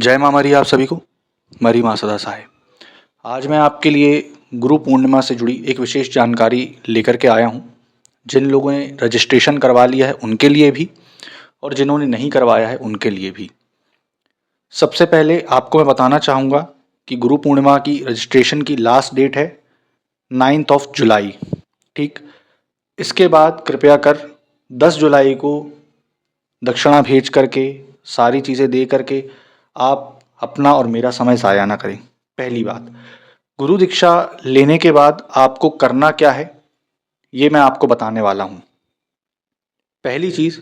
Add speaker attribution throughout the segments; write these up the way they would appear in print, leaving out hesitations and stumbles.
Speaker 1: जय माँ मरी आप सभी को। मरी माँ सदा सहाय। आज मैं आपके लिए गुरु पूर्णिमा से जुड़ी एक विशेष जानकारी लेकर के आया हूँ। जिन लोगों ने रजिस्ट्रेशन करवा लिया है उनके लिए भी और जिन्होंने नहीं करवाया है उनके लिए भी। सबसे पहले आपको मैं बताना चाहूँगा कि गुरु पूर्णिमा की रजिस्ट्रेशन की लास्ट डेट है 9 जुलाई। ठीक, इसके बाद कृपया कर 10 जुलाई को दक्षिणा भेज करके सारी चीज़ें दे करके आप अपना और मेरा समय ज़ाया ना करें। पहली बात, गुरु दीक्षा लेने के बाद आपको करना क्या है ये मैं आपको बताने वाला हूँ। पहली चीज़,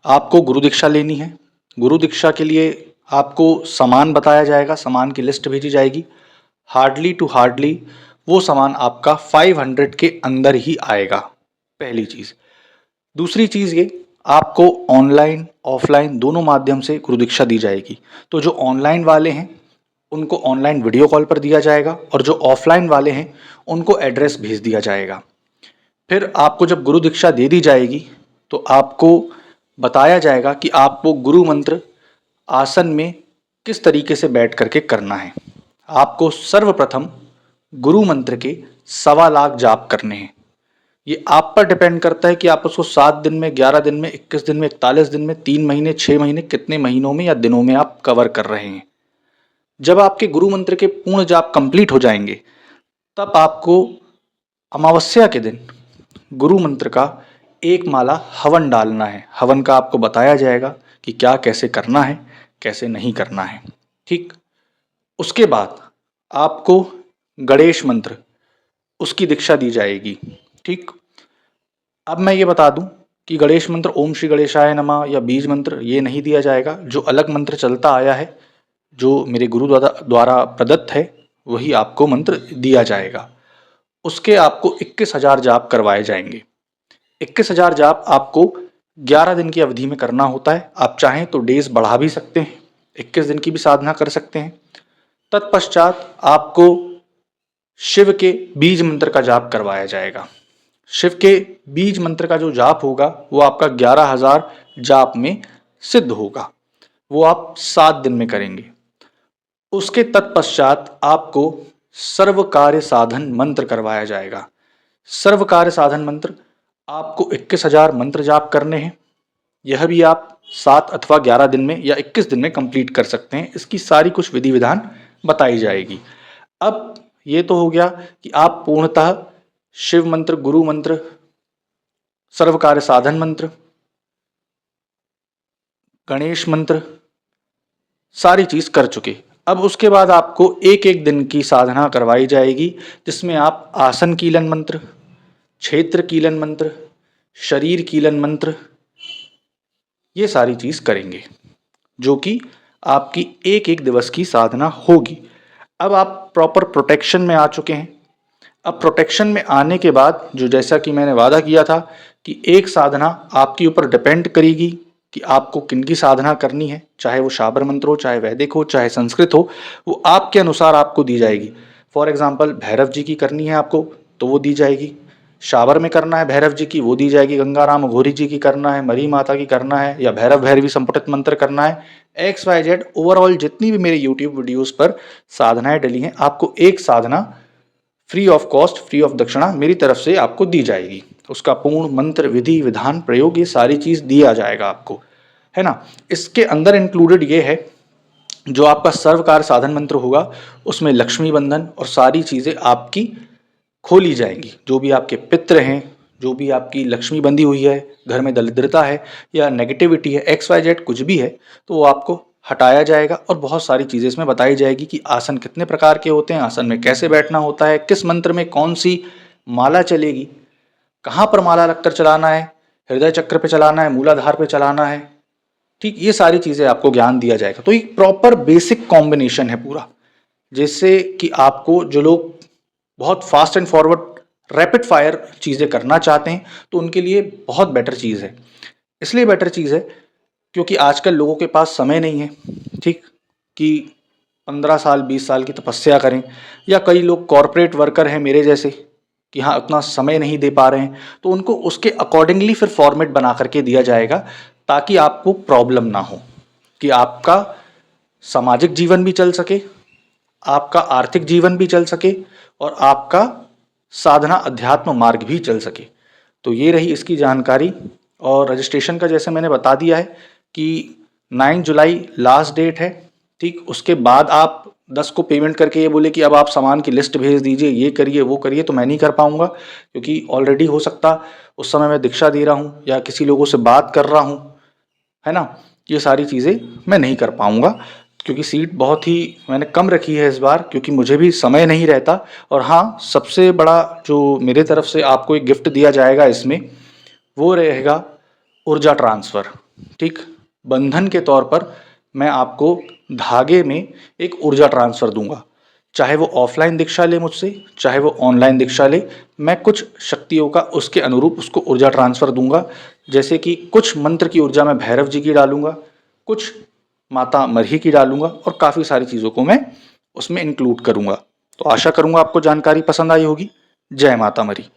Speaker 1: आपको गुरु दीक्षा लेनी है। गुरु दीक्षा के लिए आपको सामान बताया जाएगा, सामान की लिस्ट भेजी जाएगी। हार्डली टू हार्डली वो सामान आपका 500 के अंदर ही आएगा, पहली चीज़। दूसरी चीज़ ये, आपको ऑनलाइन ऑफलाइन दोनों माध्यम से गुरु दीक्षा दी जाएगी। तो जो ऑनलाइन वाले हैं उनको ऑनलाइन वीडियो कॉल पर दिया जाएगा और जो ऑफलाइन वाले हैं उनको एड्रेस भेज दिया जाएगा। फिर आपको जब गुरु दीक्षा दे दी जाएगी तो आपको बताया जाएगा कि आपको गुरु मंत्र आसन में किस तरीके से बैठ करके करना है। आपको सर्वप्रथम गुरु मंत्र के 1.25 लाख जाप करने हैं। ये आप पर डिपेंड करता है कि आप उसको 7 दिन में, 11 दिन में, 21 दिन में, 41 दिन में, 3 महीने, 6 महीने, कितने महीनों में या दिनों में आप कवर कर रहे हैं। जब आपके गुरु मंत्र के पूर्ण जाप कंप्लीट हो जाएंगे तब आपको अमावस्या के दिन गुरु मंत्र का एक माला हवन डालना है। हवन का आपको बताया जाएगा कि क्या कैसे करना है, कैसे नहीं करना है। ठीक, उसके बाद आपको गणेश मंत्र उसकी दीक्षा दी जाएगी। ठीक, अब मैं ये बता दूं कि गणेश मंत्र ओम श्री गणेशाय नमः या बीज मंत्र ये नहीं दिया जाएगा। जो अलग मंत्र चलता आया है, जो मेरे गुरु द्वारा प्रदत्त है, वही आपको मंत्र दिया जाएगा। उसके आपको 21,000 जाप करवाए जाएंगे। 21,000 जाप आपको 11 दिन की अवधि में करना होता है। आप चाहें तो डेज बढ़ा भी सकते हैं, 21 दिन की भी साधना कर सकते हैं। तत्पश्चात आपको शिव के बीज मंत्र का जाप करवाया जाएगा। शिव के बीज मंत्र का जो जाप होगा वो आपका 11,000 जाप में सिद्ध होगा। वो आप 7 दिन में करेंगे। उसके तत्पश्चात आपको सर्व कार्य साधन मंत्र करवाया जाएगा। सर्व कार्य साधन मंत्र आपको 21,000 मंत्र जाप करने हैं। यह भी आप 7 अथवा 11 दिन में या 21 दिन में कंप्लीट कर सकते हैं। इसकी सारी कुछ विधि विधान बताई जाएगी। अब ये तो हो गया कि आप पूर्णतः शिव मंत्र, गुरु मंत्र, सर्व कार्य साधन मंत्र, गणेश मंत्र सारी चीज कर चुके। अब उसके बाद आपको एक एक दिन की साधना करवाई जाएगी जिसमें आप आसन कीलन मंत्र, क्षेत्र कीलन मंत्र, शरीर कीलन मंत्र ये सारी चीज करेंगे, जो कि आपकी एक एक दिवस की साधना होगी। अब आप प्रॉपर प्रोटेक्शन में आ चुके हैं। अब प्रोटेक्शन में आने के बाद जो, जैसा कि मैंने वादा किया था कि एक साधना आपके ऊपर डिपेंड करेगी कि आपको किनकी साधना करनी है, चाहे वो शाबर मंत्र हो, चाहे वैदिक हो, चाहे संस्कृत हो, वो आपके अनुसार आपको दी जाएगी। फॉर एग्जाम्पल भैरव जी की करनी है आपको तो वो दी जाएगी। शाबर में करना है भैरव जी की, वो दी जाएगी। गंगाराम अघोरी जी की करना है, मरी माता की करना है, या भैरव भैरवी संपुटित मंत्र करना है, XYZ ओवरऑल जितनी भी मेरे यूट्यूब वीडियोस पर साधनाएं डली हैं, आपको एक साधना free of cost, free of दक्षिणा मेरी तरफ से आपको दी जाएगी। उसका पूर्ण मंत्र, विधि विधान, प्रयोग ये सारी चीज दिया जाएगा आपको, है ना। इसके अंदर इंक्लूडेड ये है, जो आपका सर्वकार साधन मंत्र होगा उसमें लक्ष्मी बंधन और सारी चीजें आपकी खोली जाएंगी। जो भी आपके पित्र हैं, जो भी आपकी लक्ष्मी बंधी हुई है, घर में दरिद्रता है या नेगेटिविटी है, XYZ कुछ भी है, तो वो आपको हटाया जाएगा। और बहुत सारी चीज़ें इसमें बताई जाएगी कि आसन कितने प्रकार के होते हैं, आसन में कैसे बैठना होता है, किस मंत्र में कौन सी माला चलेगी, कहाँ पर माला रखकर चलाना है, हृदय चक्र पे चलाना है, मूलाधार पे चलाना है। ठीक, ये सारी चीज़ें आपको ज्ञान दिया जाएगा। तो एक प्रॉपर बेसिक कॉम्बिनेशन है पूरा, जिससे कि आपको, जो लोग बहुत fast and forward rapid fire चीज़ें करना चाहते हैं, तो उनके लिए बहुत बेटर चीज़ है। इसलिए बेटर चीज़ है क्योंकि आजकल लोगों के पास समय नहीं है, ठीक, कि 15 साल 20 साल की तपस्या करें, या कई लोग कॉरपोरेट वर्कर हैं मेरे जैसे कि हाँ उतना समय नहीं दे पा रहे हैं, तो उनको उसके अकॉर्डिंगली फिर फॉर्मेट बना करके दिया जाएगा ताकि आपको प्रॉब्लम ना हो कि आपका सामाजिक जीवन भी चल सके, आपका आर्थिक जीवन भी चल सके और आपका साधना अध्यात्म मार्ग भी चल सके। तो ये रही इसकी जानकारी। और रजिस्ट्रेशन का जैसे मैंने बता दिया है कि 9 जुलाई लास्ट डेट है, ठीक। उसके बाद आप 10 को पेमेंट करके ये बोले कि अब आप सामान की लिस्ट भेज दीजिए, ये करिए वो करिए, तो मैं नहीं कर पाऊँगा, क्योंकि ऑलरेडी हो सकता उस समय मैं दीक्षा दे रहा हूँ या किसी लोगों से बात कर रहा हूँ, है ना। ये सारी चीज़ें मैं नहीं कर पाऊँगा, क्योंकि सीट बहुत ही मैंने कम रखी है इस बार, क्योंकि मुझे भी समय नहीं रहता। और हाँ, सबसे बड़ा जो मेरे तरफ से आपको एक गिफ्ट दिया जाएगा इसमें, वो रहेगा ऊर्जा ट्रांसफ़र, ठीक। बंधन के तौर पर मैं आपको धागे में एक ऊर्जा ट्रांसफ़र दूंगा, चाहे वो ऑफलाइन दीक्षा ले मुझसे, चाहे वो ऑनलाइन दीक्षा ले, मैं कुछ शक्तियों का उसके अनुरूप उसको ऊर्जा ट्रांसफ़र दूंगा। जैसे कि कुछ मंत्र की ऊर्जा मैं भैरव जी की डालूंगा, कुछ माता मरही की डालूंगा और काफ़ी सारी चीज़ों को मैं उसमें इंक्लूड करूंगा। तो आशा करूंगा आपको जानकारी पसंद आई होगी। जय माता मरी।